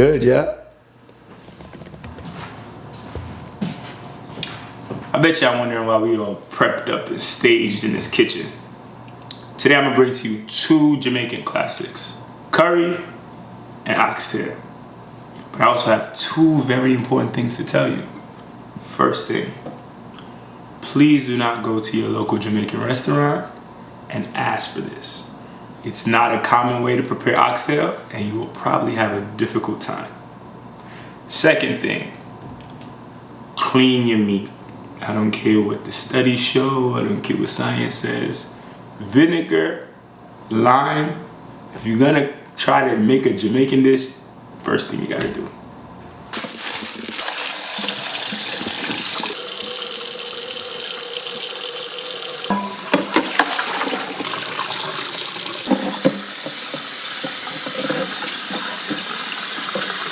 good, yeah. I bet y'all wondering why we all prepped up and staged in this kitchen. Today I'm gonna bring to you two Jamaican classics, curry and oxtail. But I also have two very important things to tell you. First thing, please do not go to your local Jamaican restaurant and ask for this. It's not a common way to prepare oxtail, and you will probably have a difficult time. Second thing, clean your meat. I don't care what the studies show, I don't care what science says. Vinegar, lime, if you're gonna try to make a Jamaican dish, first thing you gotta do.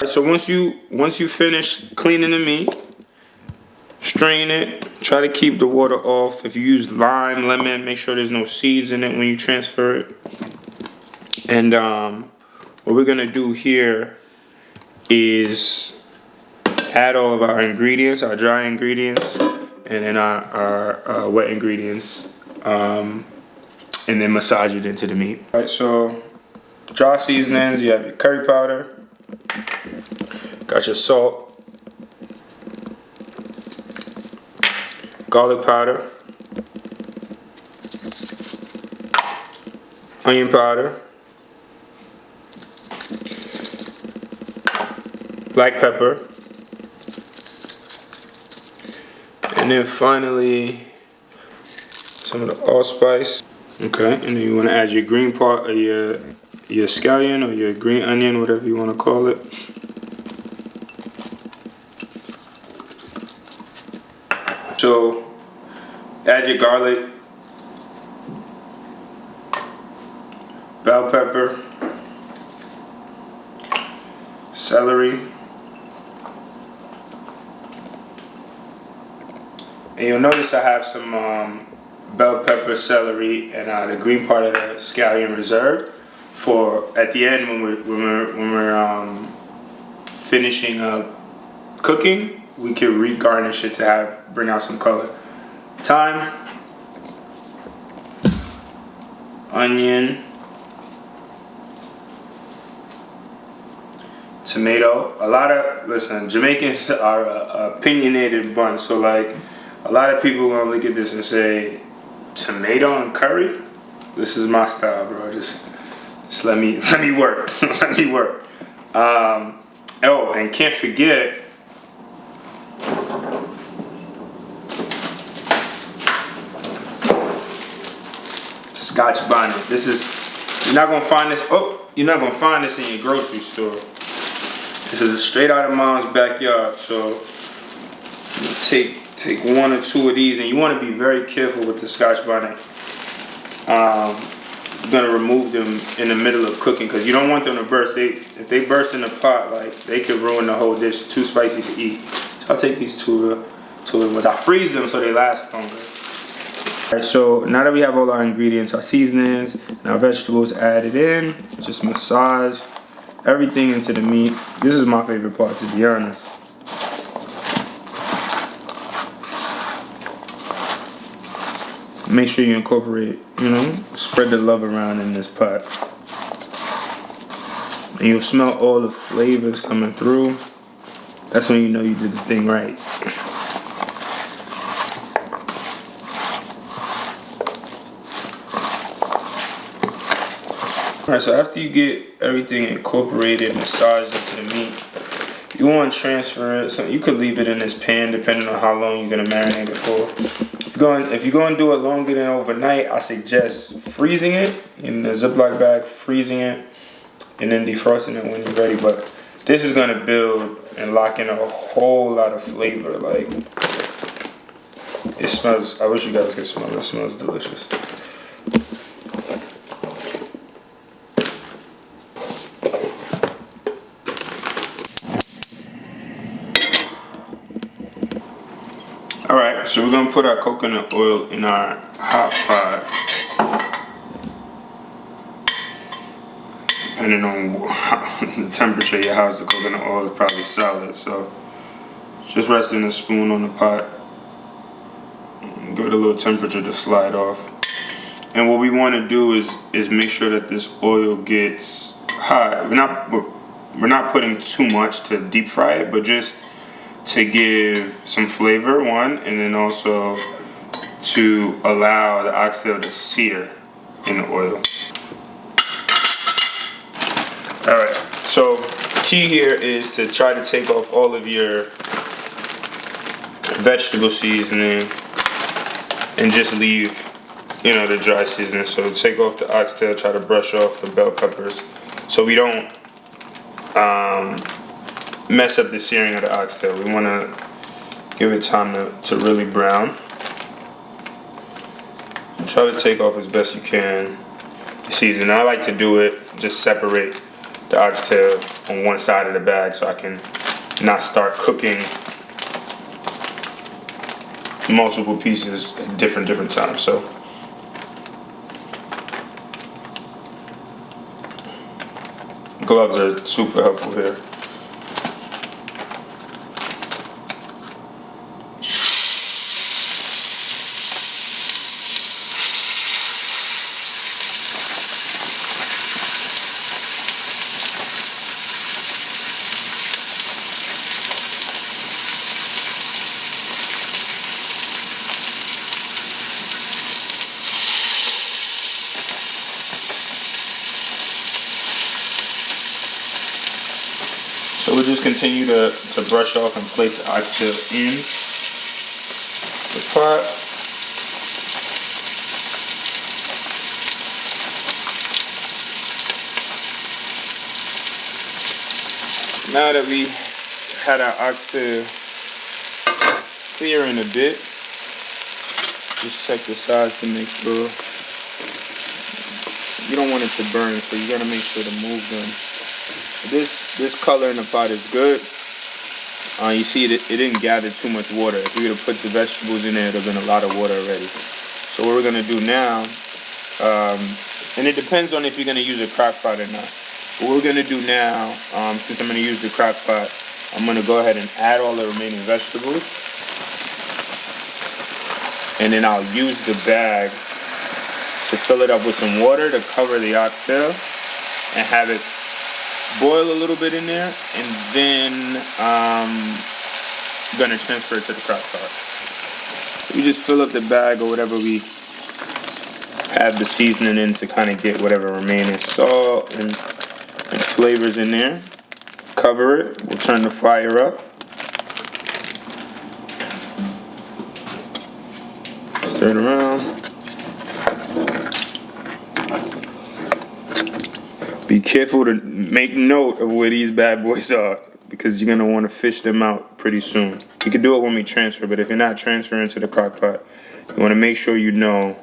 So once you finish cleaning the meat, strain it. Try to keep the water off. If you use lime, lemon, make sure there's no seeds in it when you transfer it. And what we're gonna do here is add all of our ingredients, our dry ingredients, and then our wet ingredients, and then massage it into the meat. All right, so dry seasonings, you have your curry powder, got your salt, garlic powder, onion powder, black pepper, and then finally some of the allspice. Okay, and then you want to add your green part, or your scallion, or your green onion, whatever you want to call it. So add your garlic, bell pepper, celery, and you'll notice I have some bell pepper, celery, and the green part of the scallion reserved for at the end when we're finishing up cooking. We can re-garnish it to bring out some color. Thyme, onion, tomato. Listen, Jamaicans are a opinionated bunch, so like a lot of people gonna look at this and say, tomato and curry? This is my style, bro. Just let me work. Let me work. Oh, and can't forget Scotch bonnet. You're not gonna find this in your grocery store. This is straight out of mom's backyard. So take one or two of these, and you want to be very careful with the Scotch bonnet. You're gonna remove them in the middle of cooking because you don't want them to burst. If they burst in the pot, like they could ruin the whole dish. Too spicy to eat. So I'll take these two ones. I freeze them so they last longer. Alright, so now that we have all our ingredients, our seasonings, and our vegetables added in, just massage everything into the meat. This is my favorite part, to be honest. Make sure you incorporate, spread the love around in this pot. And you'll smell all the flavors coming through. That's when you know you did the thing right. Alright, so after you get everything incorporated, massaged into the meat, you want to transfer it. So you could leave it in this pan depending on how long you're going to marinate it for. If you're going to do it longer than overnight, I suggest freezing it in the Ziploc bag, freezing it, and then defrosting it when you're ready. But this is going to build and lock in a whole lot of flavor. Like, it smells, I wish you guys could smell it. It smells delicious. Alright, so we're going to put our coconut oil in our hot pot. depending on the temperature your house, the coconut oil is probably solid. So just resting a spoon on the pot, give it a little temperature to slide off. And what we want to do is make sure that this oil gets hot. We're not putting too much to deep fry it, but just to give some flavor, one, and then also to allow the oxtail to sear in the oil. Alright, so key here is to try to take off all of your vegetable seasoning and just leave, you know, the dry seasoning. So take off the oxtail, try to brush off the bell peppers so we don't mess up the searing of the oxtail. We want to give it time to really brown. Try to take off as best you can the seasoning. I like to do it, just separate the oxtail on one side of the bag so I can not start cooking multiple pieces at different times. So gloves are super helpful here. So we'll just continue to brush off and place the oxtail in the pot. Now that we had our oxtail searing a bit, just check the sides to make sure. You don't want it to burn, so you gotta make sure to move them. This color in the pot is good. You see it didn't gather too much water. If we would have put the vegetables in there, it would have been a lot of water already. So what we're gonna do now, and it depends on if you're gonna use a crock pot or not. What we're gonna do now, since I'm gonna use the crock pot, I'm gonna go ahead and add all the remaining vegetables. And then I'll use the bag to fill it up with some water to cover the oxtail and have it boil a little bit in there, and then I'm gonna transfer it to the crock pot. We just fill up the bag or whatever we have the seasoning in to kind of get whatever remaining salt and flavors in there. Cover it. We'll turn the fire up. Stir it around. Be careful to make note of where these bad boys are, because you're gonna want to fish them out pretty soon. You can do it when we transfer, but if you're not transferring to the crock pot, you want to make sure you know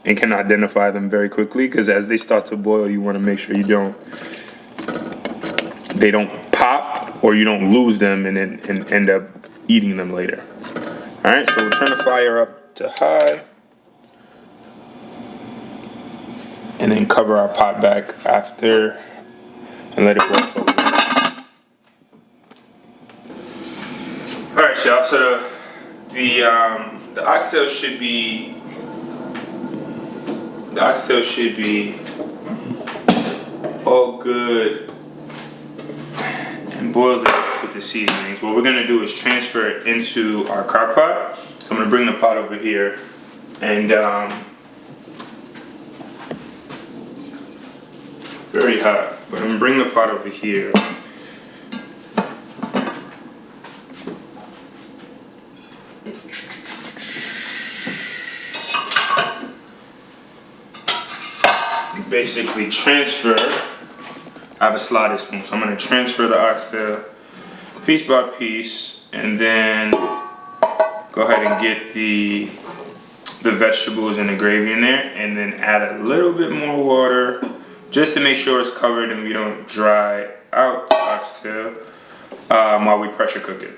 and can identify them very quickly, because as they start to boil, you want to make sure they don't pop or you don't lose them and then end up eating them later. All right, so we'll turn the fire up to high. And then cover our pot back after and let it boil for a little bit. Alright, y'all, so the oxtail should be all good and boiled up with the seasonings. What we're gonna do is transfer it into our crock pot. So I'm gonna bring the pot over here and very hot, but I'm gonna bring the pot over here. Basically transfer, I have a slotted spoon, so I'm gonna transfer the oxtail piece by piece, and then go ahead and get the vegetables and the gravy in there, and then add a little bit more water just to make sure it's covered and we don't dry out the oxtail while we pressure cook it.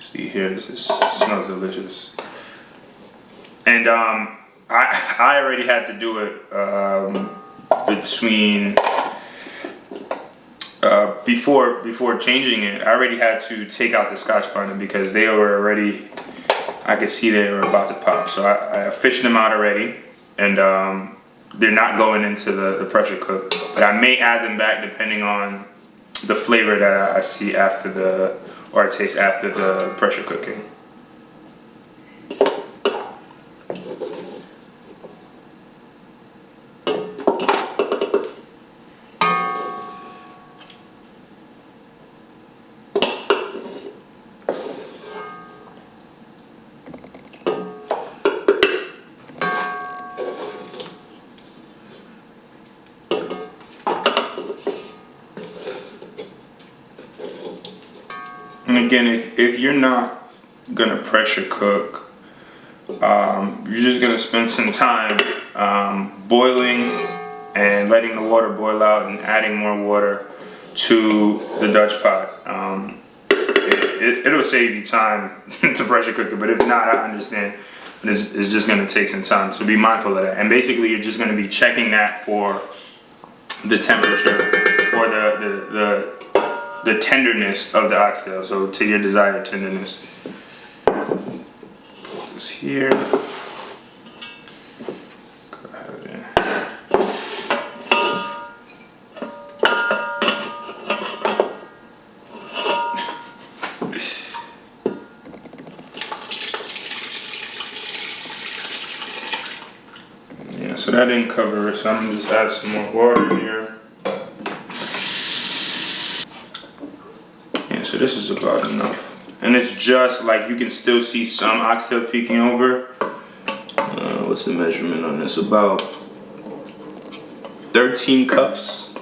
See here, this smells delicious. And I already had to do it between before changing it. I already had to take out the Scotch bonnet because they were already, I could see they were about to pop. So I fished them out already, and they're not going into the pressure cook. But I may add them back depending on the flavor that I see after or I taste after the pressure cooking. And again, if you're not gonna pressure cook, you're just gonna spend some time boiling and letting the water boil out and adding more water to the Dutch pot. It'll save you time to pressure cook it, but if not, I understand. It's just gonna take some time, so be mindful of that. And basically, you're just gonna be checking that for the temperature or the tenderness of the oxtail, so to your desired tenderness. Put this here. Go ahead and yeah, so that didn't cover it, so I'm gonna just add some more water here. So this is about enough, and it's just like you can still see some oxtail peeking over. What's the measurement on this? About 13 cups.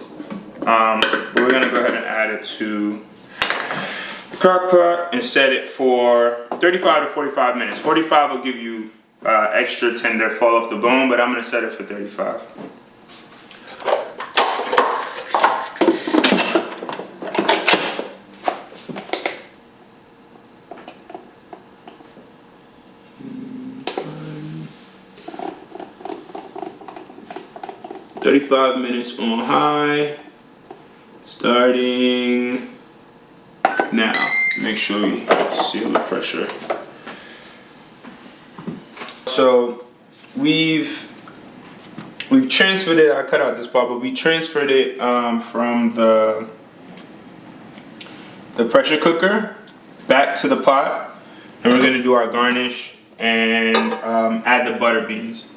We're gonna go ahead and add it to the crock pot and set it for 35 to 45 minutes. 45 will give you extra tender, fall off the bone, but I'm gonna set it for 35. 35 minutes on high, starting now. Make sure we seal the pressure. So we've transferred it. I cut out this part, but we transferred it from the pressure cooker back to the pot, and we're gonna do our garnish and add the butter beans.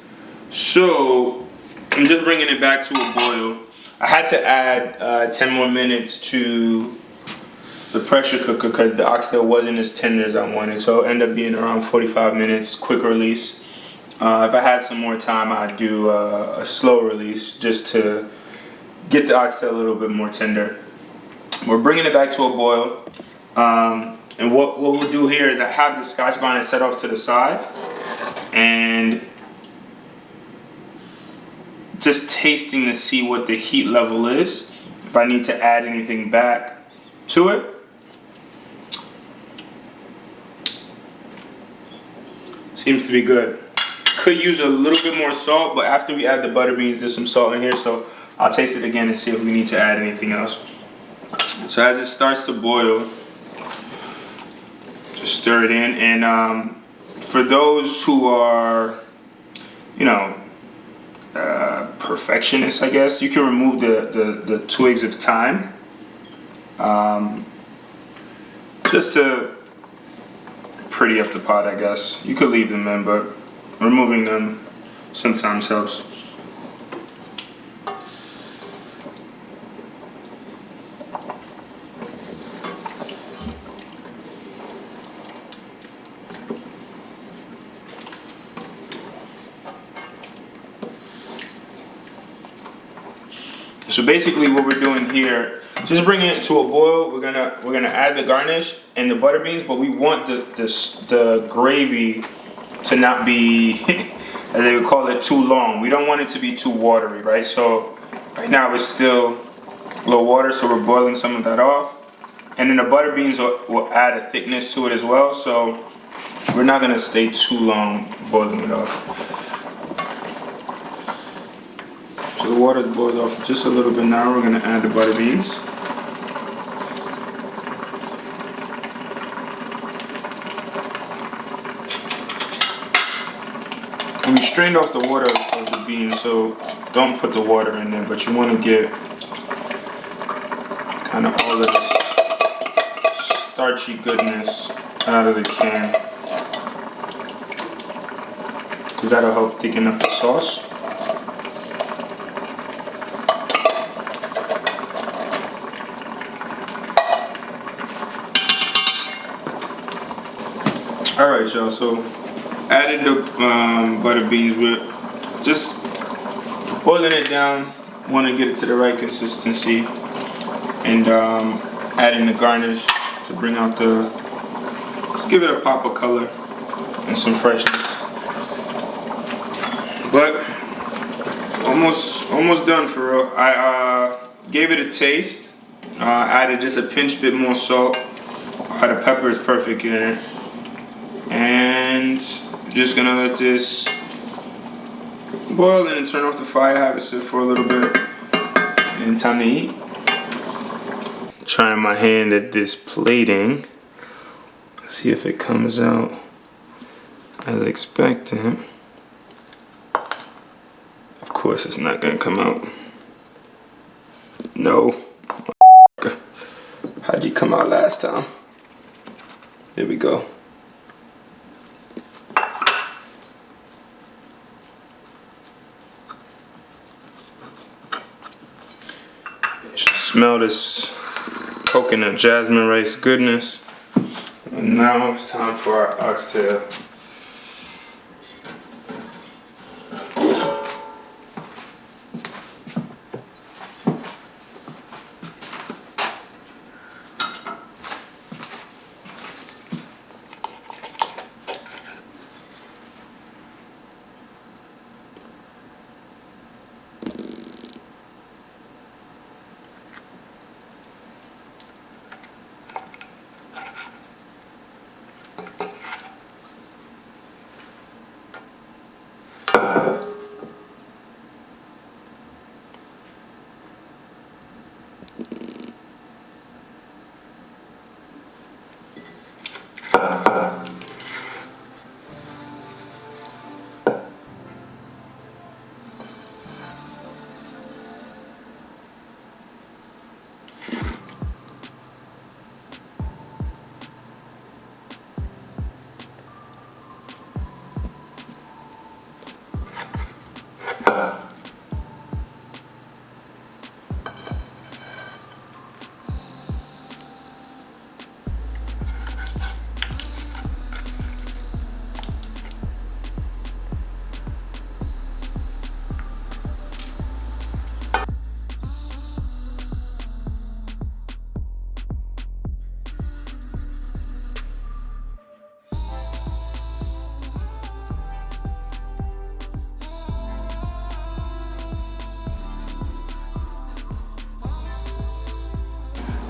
So I'm just bringing it back to a boil. I had to add 10 more minutes to the pressure cooker because the oxtail wasn't as tender as I wanted, so it ended up being around 45 minutes, quick release. If I had some more time, I'd do a slow release just to get the oxtail a little bit more tender. We're bringing it back to a boil, and what we'll do here is I have the Scotch bonnet set off to the side, and just tasting to see what the heat level is, if I need to add anything back to it. Seems to be good. Could use a little bit more salt, but after we add the butter beans, there's some salt in here, so I'll taste it again and see if we need to add anything else. So as it starts to boil, just stir it in, and for those who are, you know, perfectionists, I guess, you can remove the twigs of thyme, just to pretty up the pot, I guess. You could leave them in, but removing them sometimes helps. So basically what we're doing here, just bringing it to a boil. We're gonna add the garnish and the butter beans, but we want the gravy to not be, as they would call it, too long. We don't want it to be too watery, right? So right now it's still low water, so we're boiling some of that off. And then the butter beans will add a thickness to it as well, so we're not gonna stay too long boiling it off. So the water's boiled off just a little bit now. We're gonna add the butter beans. And we strained off the water of the beans, so don't put the water in there, but you want to get kind of all of this starchy goodness out of the can, because that'll help thicken up the sauce. Alright y'all, so added the butter beans. We're just boiling it down, want to get it to the right consistency, and adding the garnish to bring out the, let's give it a pop of color and some freshness. But almost done for real. I gave it a taste, added just a pinch bit more salt. The pepper is perfect in it, and just gonna let this boil and then turn off the fire, have it sit for a little bit, and time to eat. Trying my hand at this plating, see if it comes out as expected. Of course it's not gonna come out. No. How'd you come out last time? There we go. You should smell this coconut jasmine rice goodness. And now it's time for our oxtail.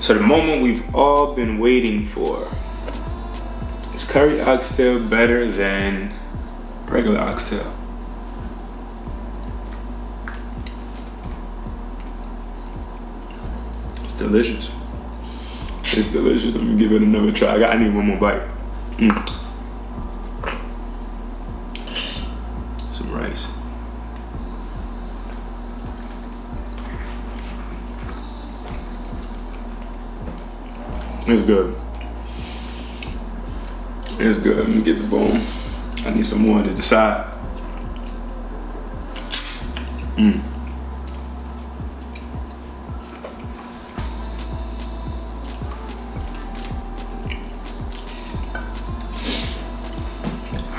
So the moment we've all been waiting for. Is curry oxtail better than regular oxtail? It's delicious. It's delicious. Let me give it another try. I need one more bite. Some rice. It's good. It's good. Let me get the bone. I need some more to the side.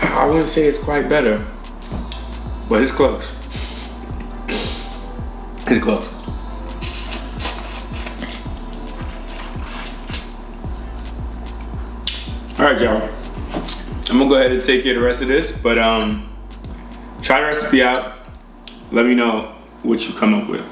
I wouldn't say it's quite better, but it's close. It's close. Alright y'all, I'm gonna go ahead and take care of the rest of this, but try the recipe out. Let me know what you come up with.